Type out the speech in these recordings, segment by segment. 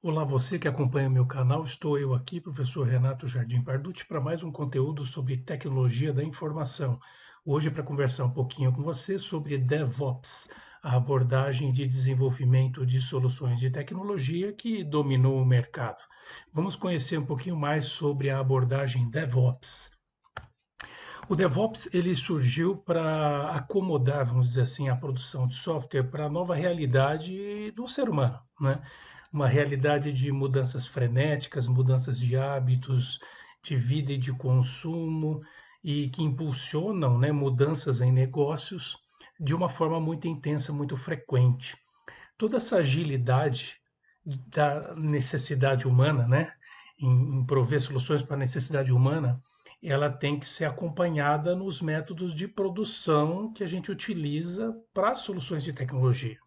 Olá, você que acompanha meu canal, estou eu aqui, professor Renato Jardim Parducci, para mais um conteúdo sobre tecnologia da informação. Hoje, para conversar um pouquinho com você sobre DevOps, a abordagem de desenvolvimento de soluções de tecnologia que dominou o mercado. Vamos conhecer um pouquinho mais sobre a abordagem DevOps. O DevOps ele surgiu para acomodar, vamos dizer assim, a produção de software para a nova realidade do ser humano, né? Uma realidade de mudanças frenéticas, mudanças de hábitos, de vida e de consumo, e que impulsionam, né, mudanças em negócios de uma forma muito intensa, muito frequente. Toda essa agilidade da necessidade humana, né, em prover soluções para a necessidade humana, ela tem que ser acompanhada nos métodos de produção que a gente utiliza para soluções de tecnologia.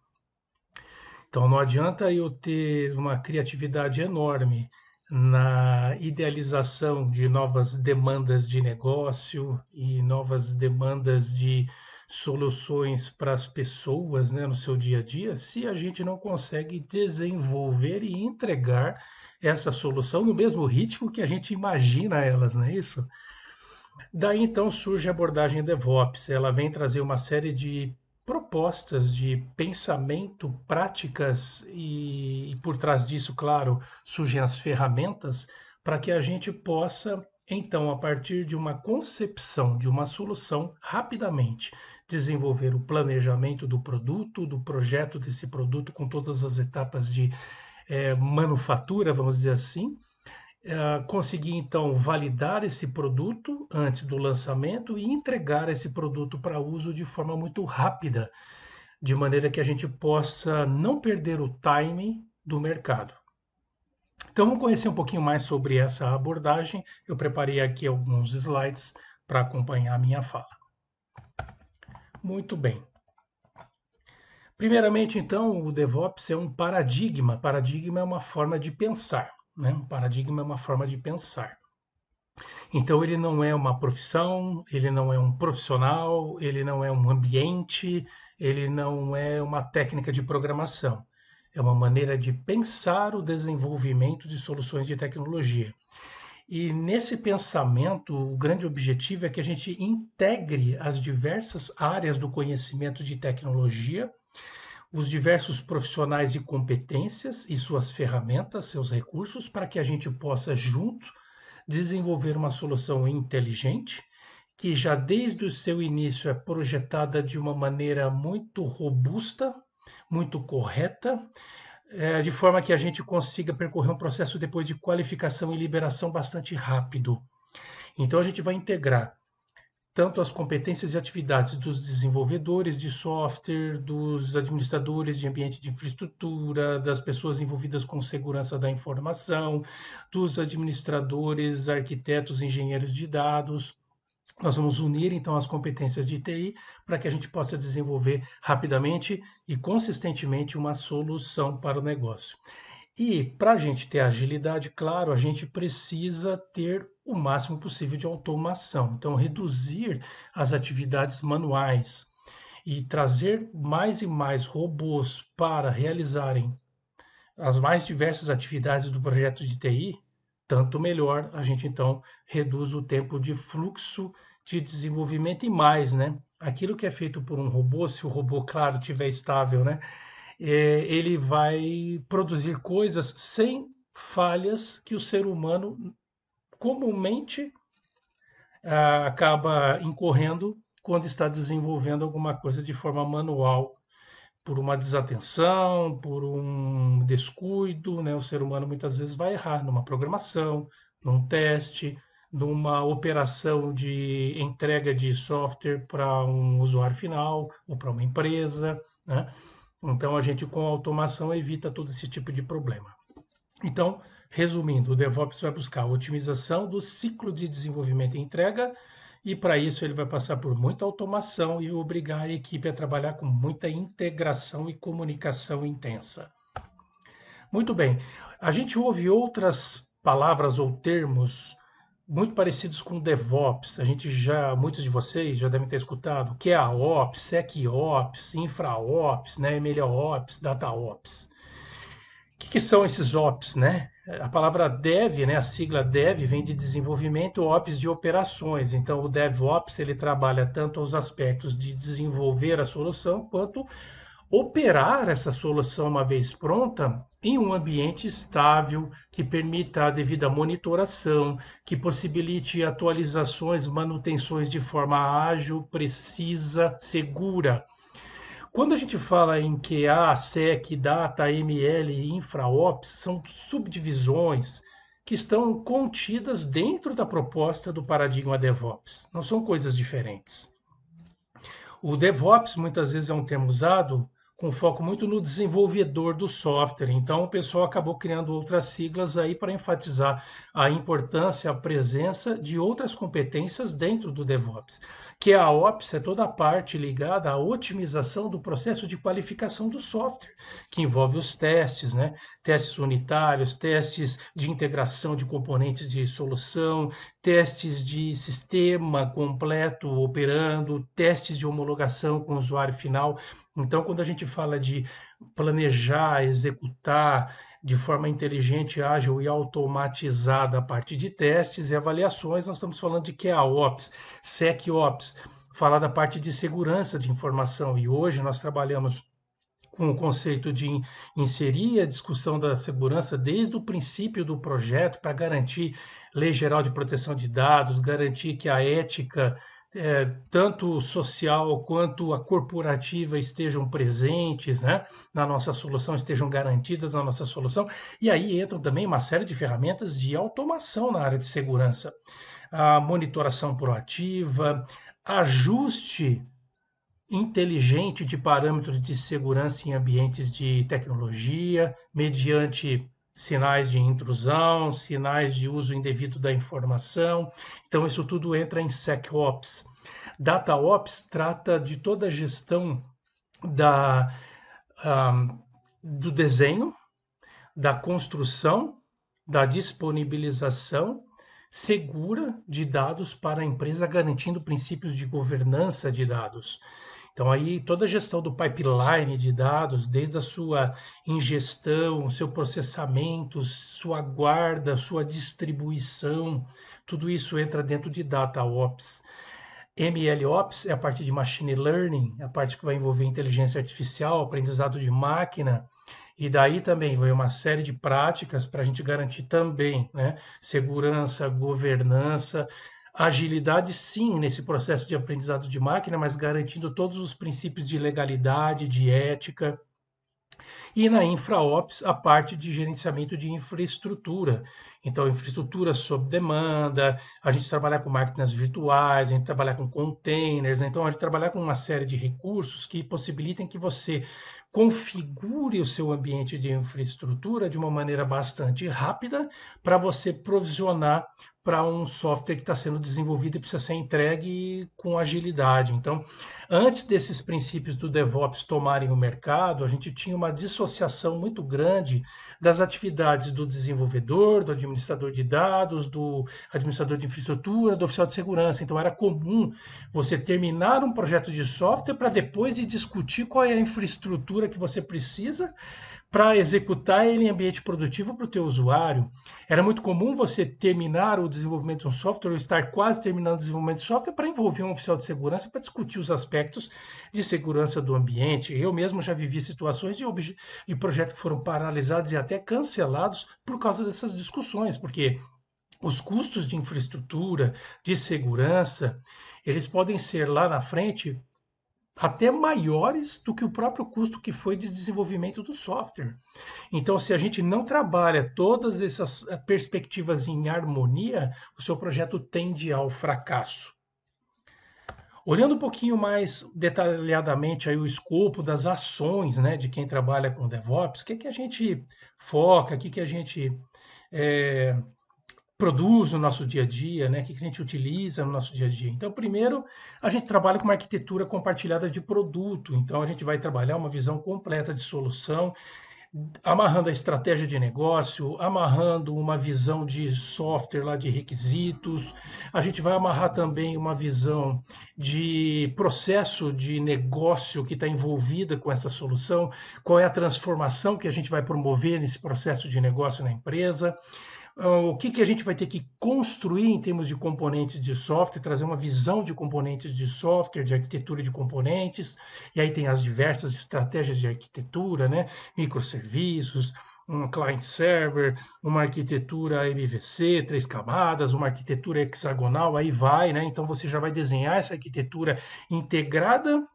Então, não adianta eu ter uma criatividade enorme na idealização de novas demandas de negócio e novas demandas de soluções para as pessoas, né, no seu dia a dia, se a gente não consegue desenvolver e entregar essa solução no mesmo ritmo que a gente imagina elas, não é isso? Daí então surge a abordagem DevOps. Ela vem trazer uma série de propostas de pensamento, práticas e por trás disso, claro, surgem as ferramentas para que a gente possa, então, a partir de uma concepção de uma solução, rapidamente desenvolver o planejamento do produto, do projeto desse produto, com todas as etapas de manufatura, vamos dizer assim, conseguir então validar esse produto antes do lançamento e entregar esse produto para uso de forma muito rápida, de maneira que a gente possa não perder o timing do mercado. Então, vamos conhecer um pouquinho mais sobre essa abordagem. Eu preparei aqui alguns slides para acompanhar a minha fala. Muito bem. Primeiramente, então, o DevOps é um paradigma. Paradigma é uma forma de pensar, né? Um paradigma é uma forma de pensar. Então, ele não é uma profissão, ele não é um profissional, ele não é um ambiente, ele não é uma técnica de programação. É uma maneira de pensar o desenvolvimento de soluções de tecnologia. E nesse pensamento, o grande objetivo é que a gente integre as diversas áreas do conhecimento de tecnologia, os diversos profissionais e competências e suas ferramentas, seus recursos, para que a gente possa, junto, desenvolver uma solução inteligente, que já desde o seu início é projetada de uma maneira muito robusta, muito correta, de forma que a gente consiga percorrer um processo depois de qualificação e liberação bastante rápido. Então a gente vai integrar tanto as competências e atividades dos desenvolvedores de software, dos administradores de ambiente de infraestrutura, das pessoas envolvidas com segurança da informação, dos administradores, arquitetos, engenheiros de dados. Nós vamos unir então as competências de TI para que a gente possa desenvolver rapidamente e consistentemente uma solução para o negócio. E para a gente ter agilidade, claro, a gente precisa ter o máximo possível de automação. Então, reduzir as atividades manuais e trazer mais e mais robôs para realizarem as mais diversas atividades do projeto de TI, tanto melhor a gente então reduz o tempo de fluxo de desenvolvimento e mais, né? Aquilo que é feito por um robô, se o robô, claro, estiver estável, né? Ele vai produzir coisas sem falhas que o ser humano comumente acaba incorrendo quando está desenvolvendo alguma coisa de forma manual, por uma desatenção, por um descuido, né? O ser humano muitas vezes vai errar numa programação, num teste, numa operação de entrega de software para um usuário final ou para uma empresa, né? Então, a gente com a automação evita todo esse tipo de problema. Então, resumindo, o DevOps vai buscar a otimização do ciclo de desenvolvimento e entrega, e para isso ele vai passar por muita automação e obrigar a equipe a trabalhar com muita integração e comunicação intensa. Muito bem, a gente ouve outras palavras ou termos muito parecidos com DevOps. A gente já, muitos de vocês já devem ter escutado, que é a Ops, SecOps, InfraOps, né, MLOps, DataOps. que são esses ops, né? A palavra dev, né, a sigla dev vem de desenvolvimento, ops de operações. Então, o DevOps ele trabalha tanto os aspectos de desenvolver a solução quanto operar essa solução uma vez pronta em um ambiente estável que permita a devida monitoração, que possibilite atualizações, manutenções de forma ágil, precisa, segura. Quando a gente fala em QA, SEC, Data, ML e InfraOps, são subdivisões que estão contidas dentro da proposta do paradigma DevOps. Não são coisas diferentes. O DevOps muitas vezes é um termo usado com foco muito no desenvolvedor do software. Então, o pessoal acabou criando outras siglas aí para enfatizar a importância, a presença de outras competências dentro do DevOps. Que a Ops é toda a parte ligada à otimização do processo de qualificação do software, que envolve os testes, né? Testes unitários, testes de integração de componentes de solução, testes de sistema completo operando, testes de homologação com o usuário final. Então, quando a gente fala de planejar, executar de forma inteligente, ágil e automatizada a parte de testes e avaliações, nós estamos falando de QAOps, SecOps, falar da parte de segurança de informação. E hoje nós trabalhamos com o conceito de inserir a discussão da segurança desde o princípio do projeto para garantir lei geral de proteção de dados, garantir que a ética tanto social quanto a corporativa estejam presentes, né, na nossa solução, estejam garantidas na nossa solução. E aí entram também uma série de ferramentas de automação na área de segurança. A monitoração proativa, ajuste inteligente de parâmetros de segurança em ambientes de tecnologia, mediante sinais de intrusão, sinais de uso indevido da informação. Então, isso tudo entra em SecOps. DataOps trata de toda a gestão da, do desenho, da construção, da disponibilização segura de dados para a empresa, garantindo princípios de governança de dados. Então, aí toda a gestão do pipeline de dados, desde a sua ingestão, seu processamento, sua guarda, sua distribuição, tudo isso entra dentro de DataOps. MLOps é a parte de Machine Learning, a parte que vai envolver inteligência artificial, aprendizado de máquina, e daí também vai uma série de práticas para a gente garantir também, né, segurança, governança, agilidade, sim, nesse processo de aprendizado de máquina, mas garantindo todos os princípios de legalidade, de ética. E na InfraOps, a parte de gerenciamento de infraestrutura. Então, infraestrutura sob demanda, a gente trabalhar com máquinas virtuais, a gente trabalhar com containers, né? Então a gente trabalhar com uma série de recursos que possibilitem que você configure o seu ambiente de infraestrutura de uma maneira bastante rápida para você provisionar para um software que está sendo desenvolvido e precisa ser entregue com agilidade. Então, antes desses princípios do DevOps tomarem o mercado, a gente tinha uma dissociação muito grande das atividades do desenvolvedor, do administrador de dados, do administrador de infraestrutura, do oficial de segurança. Então, era comum você terminar um projeto de software para depois ir discutir qual é a infraestrutura que você precisa para executar ele em ambiente produtivo para o teu usuário. Era muito comum você terminar o desenvolvimento de um software ou estar quase terminando o desenvolvimento de software para envolver um oficial de segurança para discutir os aspectos de segurança do ambiente. Eu mesmo já vivi situações de projetos que foram paralisados e até cancelados por causa dessas discussões, porque os custos de infraestrutura, de segurança, eles podem ser lá na frente até maiores do que o próprio custo que foi de desenvolvimento do software. Então, se a gente não trabalha todas essas perspectivas em harmonia, o seu projeto tende ao fracasso. Olhando um pouquinho mais detalhadamente aí o escopo das ações, né, de quem trabalha com DevOps, o que a gente foca, o que a gente produz no nosso dia a dia, né? O que a gente utiliza no nosso dia a dia. Então, primeiro, a gente trabalha com uma arquitetura compartilhada de produto. Então, a gente vai trabalhar uma visão completa de solução. amarrando a estratégia de negócio, amarrando uma visão de software lá de requisitos. A gente vai amarrar também uma visão de processo de negócio que está envolvida com essa solução, qual é a transformação que a gente vai promover nesse processo de negócio na empresa. O que a gente vai ter que construir em termos de componentes de software, trazer uma visão de componentes de software, de arquitetura de componentes, e aí tem as diversas estratégias de arquitetura, né? Microserviços, um client server, uma arquitetura MVC, 3 camadas, uma arquitetura hexagonal, aí vai, né? Então você já vai desenhar essa arquitetura integrada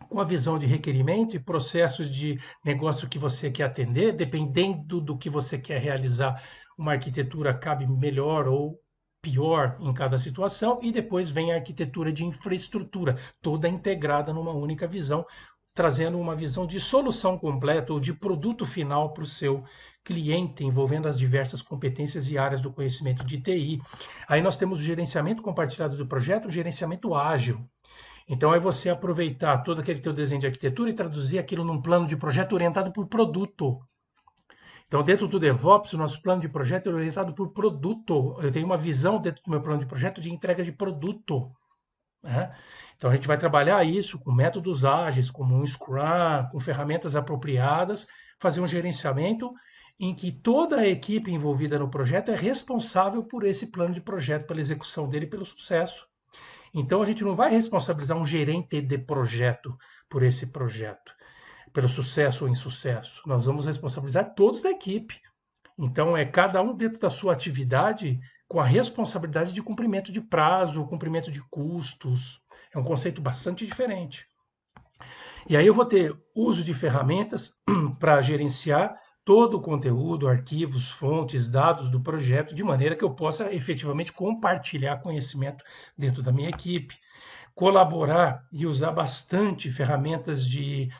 com a visão de requerimento e processos de negócio que você quer atender, dependendo do que você quer realizar, uma arquitetura cabe melhor ou pior em cada situação, e depois vem a arquitetura de infraestrutura, toda integrada numa única visão, trazendo uma visão de solução completa ou de produto final para o seu cliente, envolvendo as diversas competências e áreas do conhecimento de TI. Aí nós temos o gerenciamento compartilhado do projeto, o gerenciamento ágil. Então é você aproveitar todo aquele teu desenho de arquitetura e traduzir aquilo num plano de projeto orientado por produto. Então, dentro do DevOps, o nosso plano de projeto é orientado por produto. Eu tenho uma visão dentro do meu plano de projeto de entrega de produto, né? Então, a gente vai trabalhar isso com métodos ágeis, como um Scrum, com ferramentas apropriadas, fazer um gerenciamento em que toda a equipe envolvida no projeto é responsável por esse plano de projeto, pela execução dele e pelo sucesso. Então, a gente não vai responsabilizar um gerente de projeto por esse projeto, pelo sucesso ou insucesso. Nós vamos responsabilizar todos da equipe. Então, é cada um dentro da sua atividade com a responsabilidade de cumprimento de prazo, cumprimento de custos. É um conceito bastante diferente. E aí eu vou ter uso de ferramentas para gerenciar todo o conteúdo, arquivos, fontes, dados do projeto, de maneira que eu possa efetivamente compartilhar conhecimento dentro da minha equipe, colaborar e usar bastante ferramentas de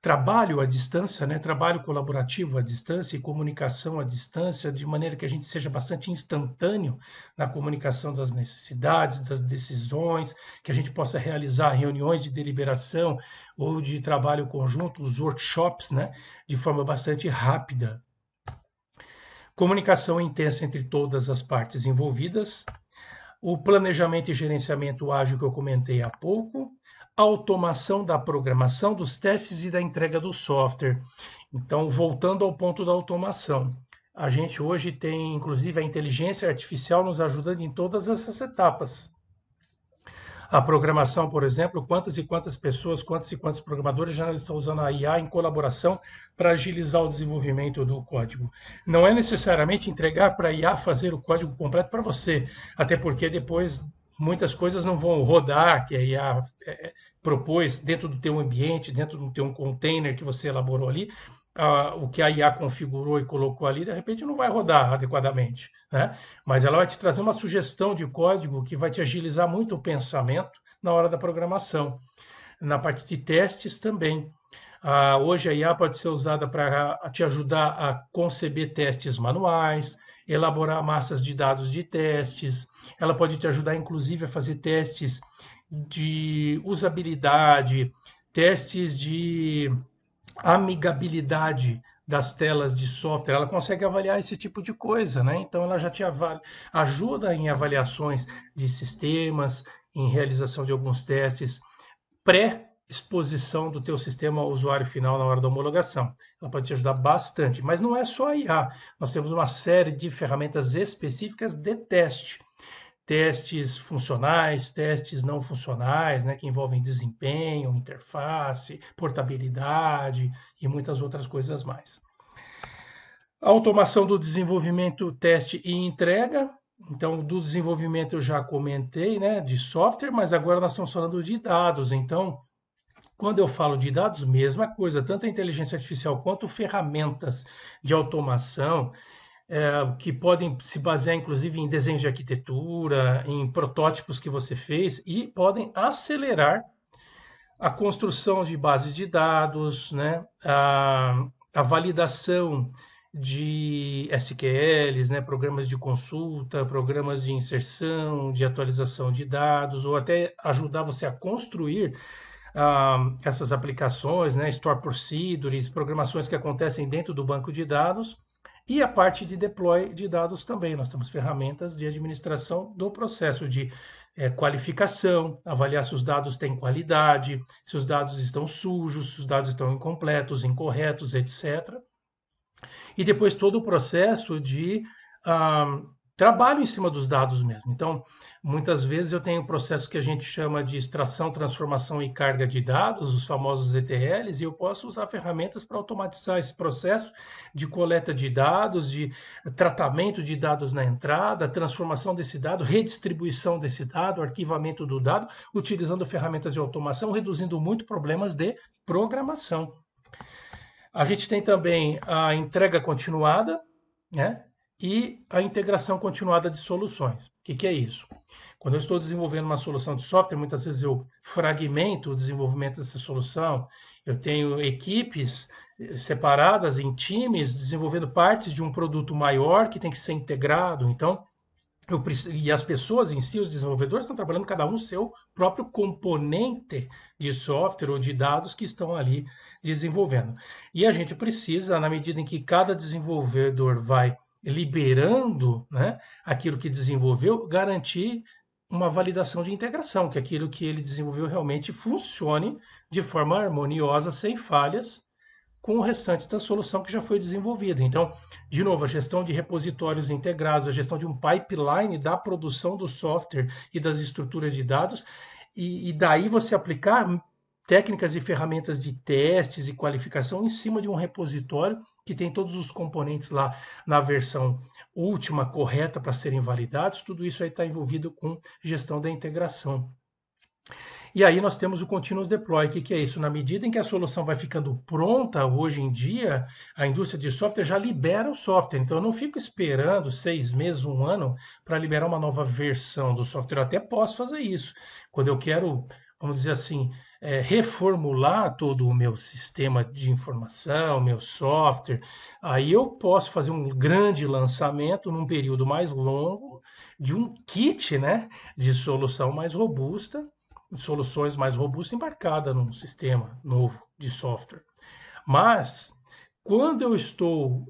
trabalho à distância, né? Trabalho colaborativo à distância e comunicação à distância, de maneira que a gente seja bastante instantâneo na comunicação das necessidades, das decisões, que a gente possa realizar reuniões de deliberação ou de trabalho conjunto, os workshops, né? De forma bastante rápida. Comunicação intensa entre todas as partes envolvidas, o planejamento e gerenciamento ágil que eu comentei há pouco, a automação da programação, dos testes e da entrega do software. Então, voltando ao ponto da automação, a gente hoje tem, inclusive, a inteligência artificial nos ajudando em todas essas etapas. A programação, por exemplo, quantas e quantas pessoas, quantos e quantos programadores já estão usando a IA em colaboração para agilizar o desenvolvimento do código. Não é necessariamente entregar para a IA fazer o código completo para você, até porque depois muitas coisas não vão rodar, que a IA propôs dentro do teu ambiente, dentro do teu container que você elaborou ali, o que a IA configurou e colocou ali, de repente não vai rodar adequadamente, né? Mas ela vai te trazer uma sugestão de código que vai te agilizar muito o pensamento na hora da programação. Na parte de testes também. Hoje a IA pode ser usada para te ajudar a conceber testes manuais, elaborar massas de dados de testes. Ela pode te ajudar, inclusive, a fazer testes de usabilidade, testes de amigabilidade das telas de software. Ela consegue avaliar esse tipo de coisa, né? Então ela já te ajuda em avaliações de sistemas, em realização de alguns testes pré-exposição do teu sistema ao usuário final na hora da homologação. Ela pode te ajudar bastante, mas não é só a IA. Nós temos uma série de ferramentas específicas de teste. Testes funcionais, testes não funcionais, né, que envolvem desempenho, interface, portabilidade e muitas outras coisas mais. A automação do desenvolvimento, teste e entrega. Então, do desenvolvimento eu já comentei, né, de software, mas agora nós estamos falando de dados. Então, quando eu falo de dados, mesma coisa, tanto a inteligência artificial quanto ferramentas de automação, que podem se basear, inclusive, em desenhos de arquitetura, em protótipos que você fez, e podem acelerar a construção de bases de dados, né? A validação de SQLs, né? Programas de consulta, programas de inserção, de atualização de dados, ou até ajudar você a construir essas aplicações, né, Store Procedures, programações que acontecem dentro do banco de dados, e a parte de deploy de dados também. Nós temos ferramentas de administração do processo de qualificação, avaliar se os dados têm qualidade, se os dados estão sujos, se os dados estão incompletos, incorretos, etc. E depois todo o processo de ah, trabalho em cima dos dados mesmo. Então, muitas vezes eu tenho processos que a gente chama de extração, transformação e carga de dados, os famosos ETLs, e eu posso usar ferramentas para automatizar esse processo de coleta de dados, de tratamento de dados na entrada, transformação desse dado, redistribuição desse dado, arquivamento do dado, utilizando ferramentas de automação, reduzindo muito problemas de programação. A gente tem também a entrega continuada, né? E a integração continuada de soluções. O que é isso? Quando eu estou desenvolvendo uma solução de software, muitas vezes eu fragmento o desenvolvimento dessa solução, eu tenho equipes separadas em times desenvolvendo partes de um produto maior que tem que ser integrado. Então, e as pessoas em si, os desenvolvedores, estão trabalhando cada um seu próprio componente de software ou de dados que estão ali desenvolvendo. E a gente precisa, na medida em que cada desenvolvedor vai liberando, né, aquilo que desenvolveu, garantir uma validação de integração, que aquilo que ele desenvolveu realmente funcione de forma harmoniosa, sem falhas, com o restante da solução que já foi desenvolvida. Então, de novo, a gestão de repositórios integrados, a gestão de um pipeline da produção do software e das estruturas de dados, e daí você aplicar técnicas e ferramentas de testes e qualificação em cima de um repositório que tem todos os componentes lá na versão última, correta, para serem validados. Tudo isso aí está envolvido com gestão da integração. E aí nós temos o Continuous Deploy. O que é isso? Na medida em que a solução vai ficando pronta, hoje em dia, a indústria de software já libera o software. Então eu não fico esperando 6 meses, um ano, para liberar uma nova versão do software. Eu até posso fazer isso. Quando eu quero, vamos dizer assim, reformular todo o meu sistema de informação, meu software, aí eu posso fazer um grande lançamento num período mais longo de um kit, né, de solução mais robusta, soluções mais robustas embarcada num sistema novo de software. Mas, quando eu estou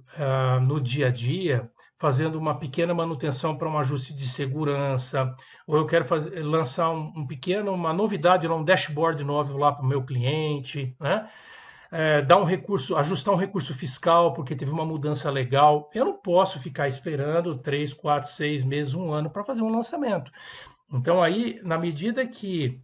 no dia a dia, fazendo uma pequena manutenção para um ajuste de segurança, ou eu quero lançar uma novidade, um dashboard novo lá para o meu cliente, né? Dar um recurso, ajustar um recurso fiscal porque teve uma mudança legal, eu não posso ficar esperando 3, 4, 6 meses, um ano para fazer um lançamento. Então aí, na medida que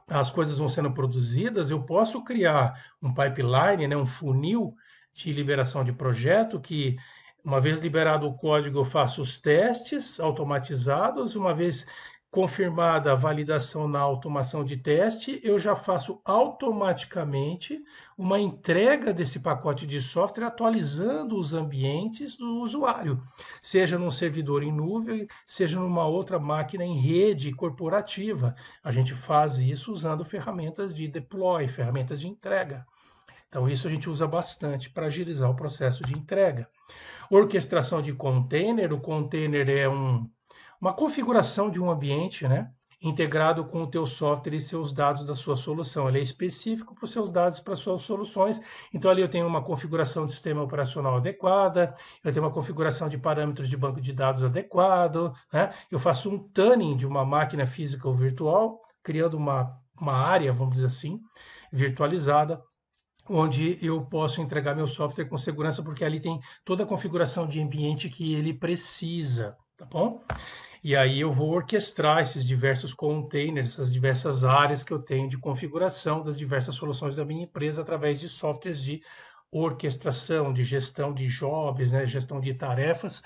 as coisas vão sendo produzidas, eu posso criar um pipeline, né, um funil de liberação de projeto que, uma vez liberado o código, eu faço os testes automatizados, uma vez confirmada a validação na automação de teste, eu já faço automaticamente uma entrega desse pacote de software atualizando os ambientes do usuário, seja num servidor em nuvem, seja numa outra máquina em rede corporativa. A gente faz isso usando ferramentas de deploy, ferramentas de entrega. Então, isso a gente usa bastante para agilizar o processo de entrega. Orquestração de container. O container é uma configuração de um ambiente, né, integrado com o teu software e seus dados da sua solução. Ele é específico para os seus dados, para as suas soluções. Então, ali eu tenho uma configuração de sistema operacional adequada, eu tenho uma configuração de parâmetros de banco de dados adequado, né? Eu faço um tuning de uma máquina física ou virtual, criando uma área, vamos dizer assim, virtualizada, onde eu posso entregar meu software com segurança, porque ali tem toda a configuração de ambiente que ele precisa, tá bom? E aí eu vou orquestrar esses diversos containers, essas diversas áreas que eu tenho de configuração das diversas soluções da minha empresa através de softwares de orquestração, de gestão de jobs, né, gestão de tarefas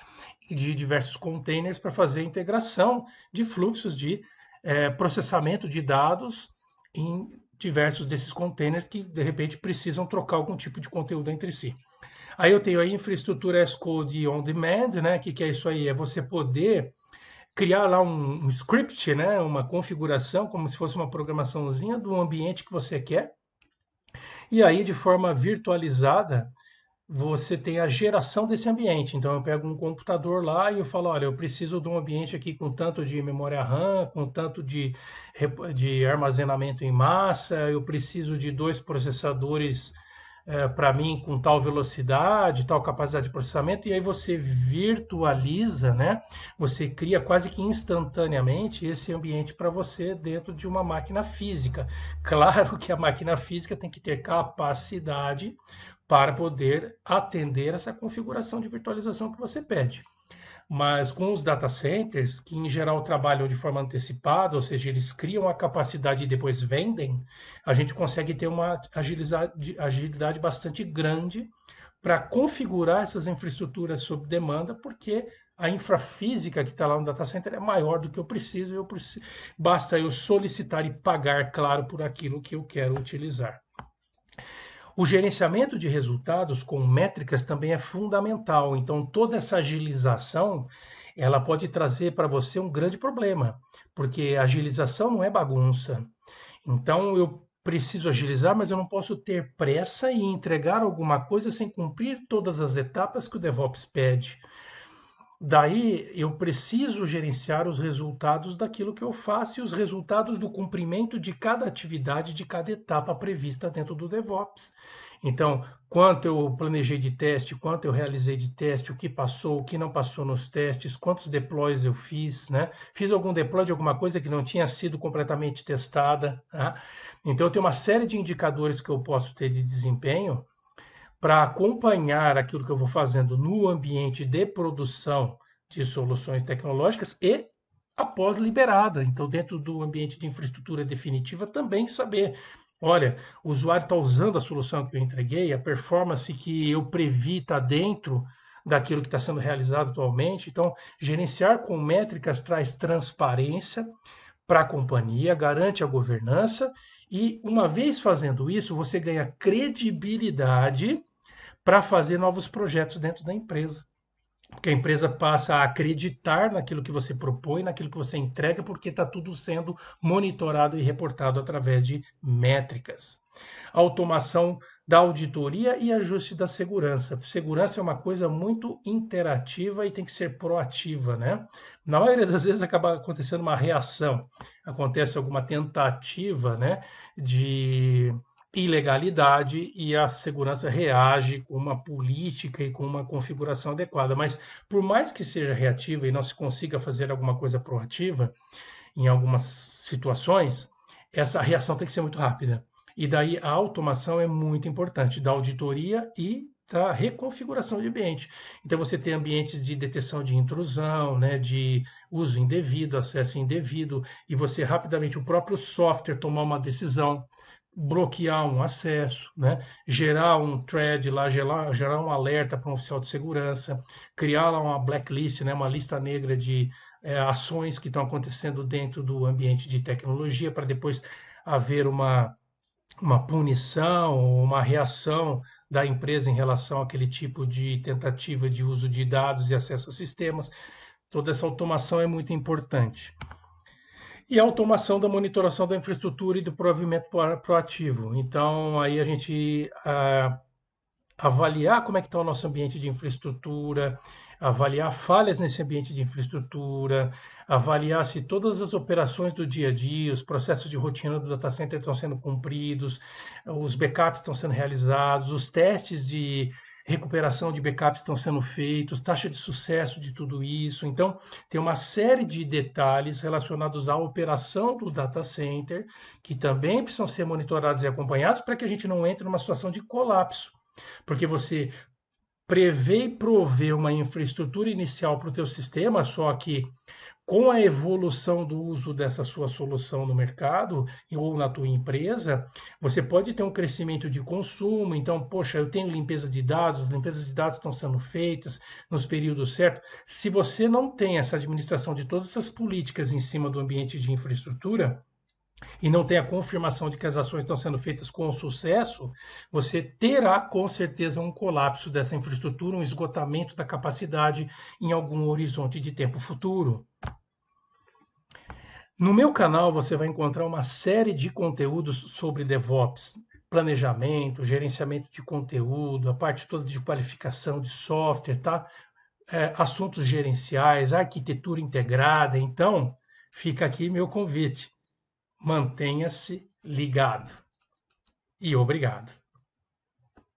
e de diversos containers para fazer a integração de fluxos de processamento de dados em diversos desses containers que, de repente, precisam trocar algum tipo de conteúdo entre si. Aí eu tenho a infraestrutura as Code on Demand, né? Que é isso aí? É você poder criar lá um script, né? Uma configuração, como se fosse uma programaçãozinha do ambiente que você quer. E aí, de forma virtualizada, você tem a geração desse ambiente. Então, eu pego um computador lá e eu falo, olha, eu preciso de um ambiente aqui com tanto de memória RAM, com tanto de armazenamento em massa, eu preciso de 2 processadores para mim com tal velocidade, tal capacidade de processamento, e aí você virtualiza, né? Você cria quase que instantaneamente esse ambiente para você dentro de uma máquina física. Claro que a máquina física tem que ter capacidade para poder atender essa configuração de virtualização que você pede. Mas com os data centers, que em geral trabalham de forma antecipada, ou seja, eles criam a capacidade e depois vendem, a gente consegue ter uma agilidade bastante grande para configurar essas infraestruturas sob demanda, porque a infrafísica que está lá no data center é maior do que basta eu solicitar e pagar, claro, por aquilo que eu quero utilizar. O gerenciamento de resultados com métricas também é fundamental. Então, toda essa agilização, ela pode trazer para você um grande problema, porque agilização não é bagunça. Então, eu preciso agilizar, mas eu não posso ter pressa e entregar alguma coisa sem cumprir todas as etapas que o DevOps pede. Daí eu preciso gerenciar os resultados daquilo que eu faço e os resultados do cumprimento de cada atividade, de cada etapa prevista dentro do DevOps. Então, quanto eu planejei de teste, quanto eu realizei de teste, o que passou, o que não passou nos testes, quantos deploys eu fiz, né? Fiz algum deploy de alguma coisa que não tinha sido completamente testada, tá? Então, eu tenho uma série de indicadores que eu posso ter de desempenho para acompanhar aquilo que eu vou fazendo no ambiente de produção de soluções tecnológicas e após liberada. Então, dentro do ambiente de infraestrutura definitiva, também saber, olha, o usuário está usando a solução que eu entreguei, a performance que eu previ está dentro daquilo que está sendo realizado atualmente. Então, gerenciar com métricas traz transparência para a companhia, garante a governança e, uma vez fazendo isso, você ganha credibilidade para fazer novos projetos dentro da empresa. Porque a empresa passa a acreditar naquilo que você propõe, naquilo que você entrega, porque está tudo sendo monitorado e reportado através de métricas. Automação da auditoria e ajuste da segurança. Segurança é uma coisa muito interativa e tem que ser proativa, né? Na maioria das vezes acaba acontecendo uma reação, acontece alguma tentativa, né, de ilegalidade e a segurança reage com uma política e com uma configuração adequada. Mas por mais que seja reativa e não se consiga fazer alguma coisa proativa, em algumas situações, essa reação tem que ser muito rápida. E daí a automação é muito importante, da auditoria e da reconfiguração de ambiente. Então você tem ambientes de detecção de intrusão, né, de uso indevido, acesso indevido, e você rapidamente, o próprio software tomar uma decisão, bloquear um acesso, né? Gerar um thread lá, gerar um alerta para um oficial de segurança, criar lá uma blacklist, né? Uma lista negra de ações que estão acontecendo dentro do ambiente de tecnologia para depois haver uma punição, uma reação da empresa em relação àquele tipo de tentativa de uso de dados e acesso a sistemas. Toda essa automação é muito importante. E a automação da monitoração da infraestrutura e do provimento proativo. Então, aí a gente avaliar como é que está o nosso ambiente de infraestrutura, avaliar falhas nesse ambiente de infraestrutura, avaliar se todas as operações do dia a dia, os processos de rotina do data center estão sendo cumpridos, os backups estão sendo realizados, os testes de recuperação de backups estão sendo feitos, taxa de sucesso de tudo isso. Então, tem uma série de detalhes relacionados à operação do data center que também precisam ser monitorados e acompanhados para que a gente não entre numa situação de colapso. Porque você prevê e provê uma infraestrutura inicial para o teu sistema, só que com a evolução do uso dessa sua solução no mercado ou na tua empresa, você pode ter um crescimento de consumo. Então, poxa, eu tenho limpeza de dados, as limpezas de dados estão sendo feitas nos períodos certos. Se você não tem essa administração de todas essas políticas em cima do ambiente de infraestrutura, e não tem a confirmação de que as ações estão sendo feitas com sucesso, você terá com certeza um colapso dessa infraestrutura, um esgotamento da capacidade em algum horizonte de tempo futuro. No meu canal você vai encontrar uma série de conteúdos sobre DevOps, planejamento, gerenciamento de conteúdo, a parte toda de qualificação de software, tá? Assuntos gerenciais, arquitetura integrada. Então, fica aqui meu convite. Mantenha-se ligado. E obrigado.